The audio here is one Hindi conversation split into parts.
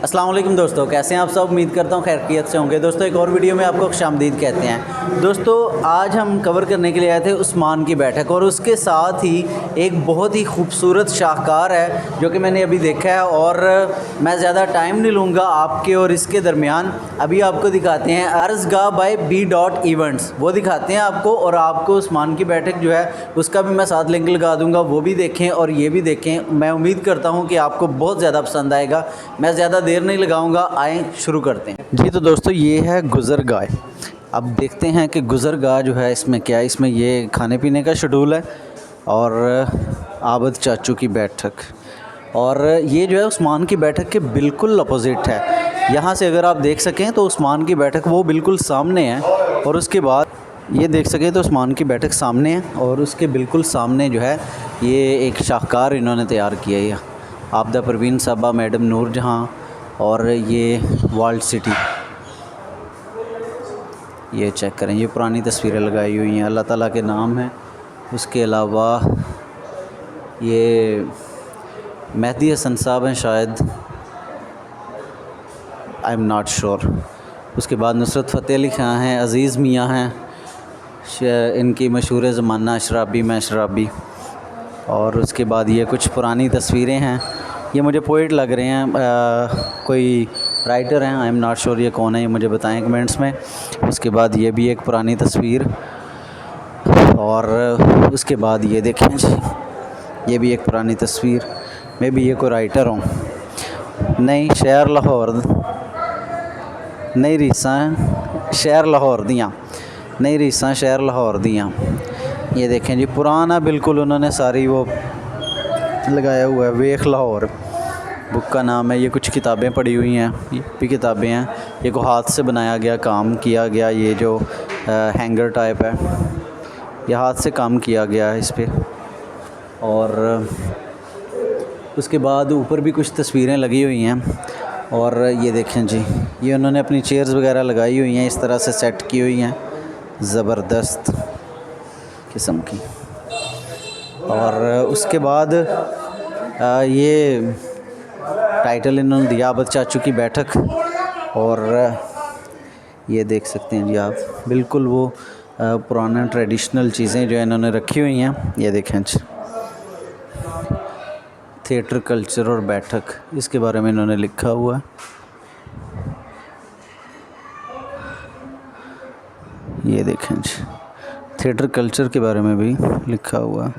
अस्सलाम वालेकुम दोस्तों, कैसे हैं आप सब। उम्मीद करता हूँ खैरियत से होंगे। दोस्तों एक और वीडियो में आपको खुशामदीद कहते हैं। दोस्तों आज हम कवर करने के लिए आए थे उस्मान की बैठक, और उसके साथ ही एक बहुत ही खूबसूरत शाहकार है जो कि मैंने अभी देखा है। और मैं ज़्यादा टाइम नहीं लूँगा आपके और इसके दरमियान। अभी आपको दिखाते हैं अर्ज़गाह बाय B.Events, वो दिखाते हैं आपको। और आपको उस्मान की बैठक जो है उसका भी मैं साथ लिंक लगा दूँगा, वो भी देखें और ये भी देखें। मैं उम्मीद करता हूँ कि आपको बहुत ज़्यादा पसंद आएगा। मैं ज़्यादा देर नहीं लगाऊंगा, आए शुरू करते हैं जी। तो दोस्तों ये है गुज़रगाह। अब देखते हैं कि गुज़रगाह जो है इसमें क्या है। इसमें ये खाने पीने का शेड्यूल है और आबद चाचू की बैठक, और ये जो है उस्मान की बैठक के बिल्कुल अपोजिट है। यहाँ से अगर आप देख सकें तो उस्मान की बैठक वो बिल्कुल सामने है, और उसके बाद ये देख सकें तो उस्मान की बैठक सामने है, और उसके बिल्कुल सामने जो है ये एक शाहकार इन्होंने तैयार किया है, आबदा परवीन साहबा, मैडम नूरजहाँ, और ये वर्ल्ड सिटी। ये चेक करें, ये पुरानी तस्वीरें लगाई हुई हैं, अल्लाह ताला के नाम हैं। उसके अलावा ये मेहदी हसन साहब हैं शायद, आई एम नॉट श्योर। उसके बाद नुसरत फ़तेह अली खां हैं, अज़ीज़ मियाँ हैं, इनकी मशहूर ज़माना अशराबी में अशराबी। और उसके बाद ये कुछ पुरानी तस्वीरें हैं। ये मुझे पोइट लग रहे हैं, कोई राइटर हैं, आई एम नॉट श्योर ये कौन है, ये मुझे बताएं कमेंट्स में। उसके बाद ये भी एक पुरानी तस्वीर, और उसके बाद ये देखें जी, ये भी एक पुरानी तस्वीर। मे भी ये कोई राइटर हूँ, नहीं शहर लाहौर नहीं रीसा शहर लाहौर दियाँ, नहीं रीसा शहर लाहौर दियाँ। ये देखें जी, पुराना बिल्कुल उन्होंने सारी वो लगाया हुआ है, वेख लाहौर बुक का नाम है। ये कुछ किताबें पड़ी हुई हैं, ये भी किताबें हैं। ये को हाथ से बनाया गया, काम किया गया, ये जो हैंगर टाइप है, ये हाथ से काम किया गया है इस पर। और उसके बाद ऊपर भी कुछ तस्वीरें लगी हुई हैं। और ये देखें जी, ये उन्होंने अपनी चेयर्स वगैरह लगाई हुई हैं, इस तरह से सेट की हुई हैं, ज़बरदस्त किस्म की। और उसके बाद ये टाइटल इन्होंने दिया आबद चाचू की बैठक। और ये देख सकते हैं जी आप, बिल्कुल वो पुराना ट्रेडिशनल चीज़ें जो है इन्होंने रखी हुई हैं। ये देखें जी, थिएटर कल्चर और बैठक, इसके बारे में इन्होंने लिखा हुआ है। ये देखें जी, थिएटर कल्चर के बारे में भी लिखा हुआ है।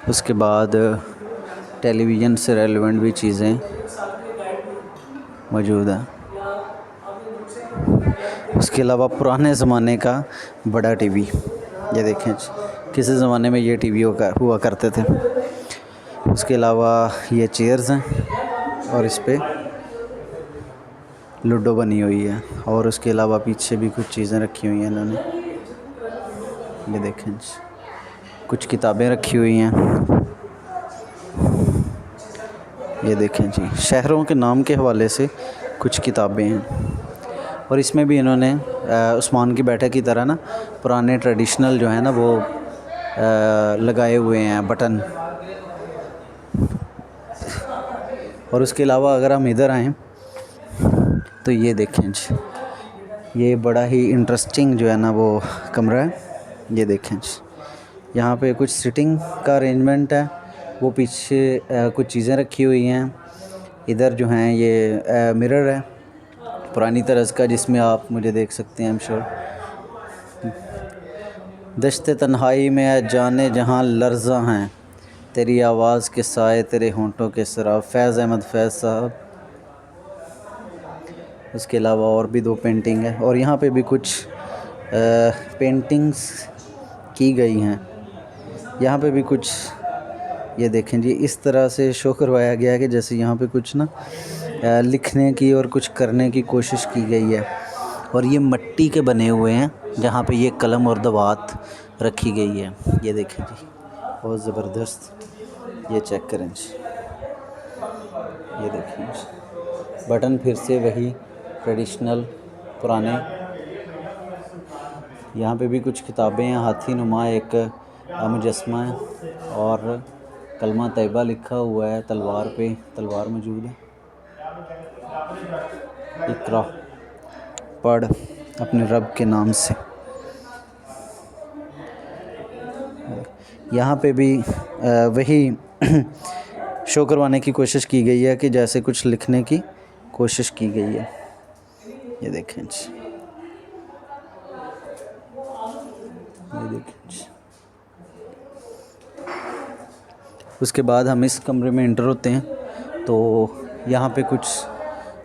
उसके बाद टेलीविज़न से रेलेवेंट भी चीज़ें मौजूद हैं। उसके अलावा पुराने ज़माने का बड़ा टीवी, ये देखें किसी ज़माने में ये टीवी हुआ करते थे। उसके अलावा ये चेयर्स हैं, और इस पे लूडो बनी हुई है। और उसके अलावा पीछे भी कुछ चीज़ें रखी हुई हैं इन्होंने, ये देखें कुछ किताबें रखी हुई हैं। ये देखें जी, शहरों के नाम के हवाले से कुछ किताबें हैं। और इसमें भी इन्होंने उस्मान की बैठक की तरह ना पुराने ट्रेडिशनल जो है ना वो लगाए हुए हैं बटन। और उसके अलावा अगर हम इधर आएँ तो ये देखें जी, ये बड़ा ही इंटरेस्टिंग जो है ना वो कमरा है। ये देखें जी, यहाँ पे कुछ सिटिंग का अरेंजमेंट है, वो पीछे कुछ चीज़ें रखी हुई हैं। इधर जो हैं ये मिरर है पुरानी तरज़ का, जिसमें आप मुझे देख सकते हैं। आई एम श्योर दश्ते तन्हाई में जाने जहाँ लर्ज़ा हैं, तेरी आवाज़ के साए तेरे होंठों के शराब, फैज़ अहमद फैज़ साहब। उसके अलावा और भी दो पेंटिंग है, और यहाँ पे भी कुछ पेंटिंग्स की गई हैं। यहाँ पे भी कुछ, ये देखें जी, इस तरह से शो करवाया गया है कि जैसे यहाँ पे कुछ ना लिखने की और कुछ करने की कोशिश की गई है। और ये मिट्टी के बने हुए हैं जहाँ पे ये कलम और दवात रखी गई है। ये देखें जी, बहुत ज़बरदस्त। ये चेक करें जी, ये देखें जी, बटन फिर से वही ट्रेडिशनल पुराने। यहाँ पे भी कुछ किताबें हैं, हाथी नुमा एक मुजस्मा है, और कलमा तैयबा लिखा हुआ है, तलवार पे तलवार मौजूद है। इकरा, पढ़ अपने रब के नाम से। यहाँ पे भी वही शो करवाने की कोशिश की गई है कि जैसे कुछ लिखने की कोशिश की गई है। ये देखें जी, ये देखें जी। उसके बाद हम इस कमरे में एंटर होते हैं तो यहाँ पे कुछ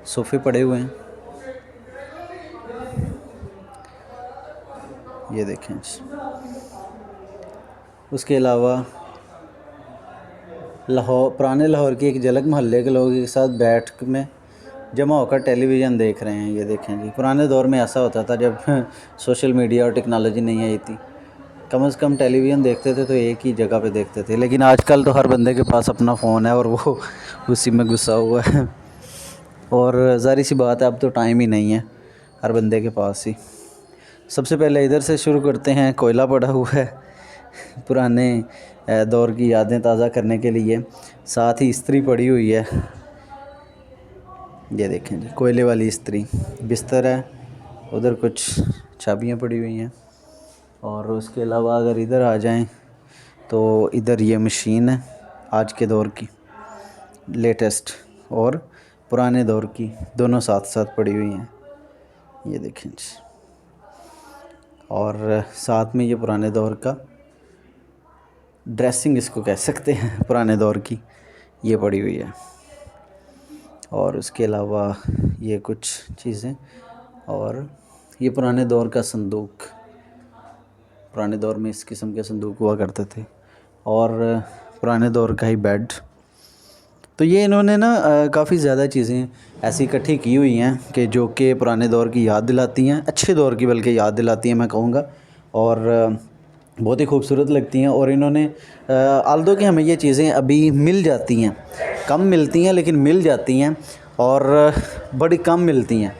सोफ़े पड़े हुए हैं। ये देखें जी। उसके अलावा पुराने लाहौर की एक झलक मोहल्ले के लोगों के साथ बैठ में जमा होकर टेलीविज़न देख रहे हैं। ये देखें जी, पुराने दौर में ऐसा होता था जब सोशल मीडिया और टेक्नोलॉजी नहीं आई थी, कम से कम टेलीविज़न देखते थे तो एक ही जगह पे देखते थे। लेकिन आजकल तो हर बंदे के पास अपना फ़ोन है और वो उसी में घुसा हुआ है। और ज़ाहिर सी बात है, अब तो टाइम ही नहीं है हर बंदे के पास ही। सबसे पहले इधर से शुरू करते हैं। कोयला पड़ा हुआ है पुराने दौर की यादें ताज़ा करने के लिए, साथ ही इस्त्री पड़ी हुई है। ये देखें जी, कोयले वाली इस्त्री। बिस्तर है, उधर कुछ चाबियाँ पड़ी हुई हैं। और उसके अलावा अगर इधर आ जाएं तो इधर ये मशीन है आज के दौर की, लेटेस्ट और पुराने दौर की दोनों साथ साथ पड़ी हुई हैं। ये देखें जी। और साथ में ये पुराने दौर का ड्रेसिंग इसको कह सकते हैं, पुराने दौर की ये पड़ी हुई है। और उसके अलावा ये कुछ चीज़ें, और ये पुराने दौर का संदूक। पुराने दौर में इस किस्म के संदूक हुआ करते थे। और पुराने दौर का ही बेड। तो ये इन्होंने ना काफ़ी ज़्यादा चीज़ें ऐसी इकट्ठी की हुई हैं कि जो कि पुराने दौर की याद दिलाती हैं, अच्छे दौर की बल्कि याद दिलाती हैं मैं कहूँगा, और बहुत ही खूबसूरत लगती हैं। और इन्होंने आल्दो कि हमें ये चीज़ें अभी मिल जाती हैं, कम मिलती हैं लेकिन मिल जाती हैं, और बड़ी कम मिलती हैं,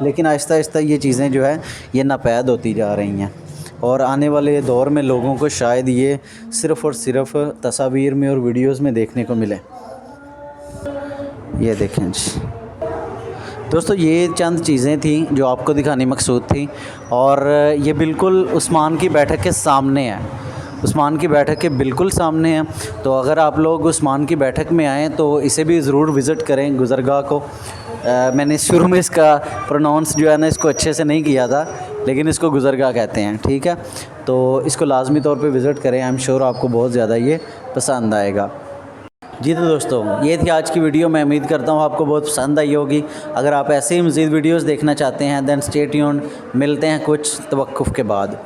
लेकिन आहिस्ता आहिस्ता ये चीज़ें जो है ये नापैद होती जा रही हैं। और आने वाले दौर में लोगों को शायद ये सिर्फ़ और सिर्फ तस्वीर में और वीडियोस में देखने को मिले। ये देखें जी दोस्तों, ये चंद चीज़ें थी जो आपको दिखानी मकसूद थी। और ये बिल्कुल उस्मान की बैठक के सामने है, उस्मान की बैठक के बिल्कुल सामने है। तो अगर आप लोग उस्मान की बैठक में आएँ तो इसे भी ज़रूर विज़िट करें, गुज़रगाह को। मैंने शुरू में इसका प्रोनाउंस जो है ना इसको अच्छे से नहीं किया था, लेकिन इसको गुज़रगाह कहते हैं, ठीक है। तो इसको लाजमी तौर पे विज़िट करें, आई एम श्योर आपको बहुत ज़्यादा ये पसंद आएगा। जी तो दोस्तों, ये थी आज की वीडियो। मैं उम्मीद करता हूँ आपको बहुत पसंद आई होगी। अगर आप ऐसे ही मज़ीद वीडियोज़ देखना चाहते हैं दैन स्टे ट्यून्ड। मिलते हैं कुछ तवक्कुफ़ के बाद।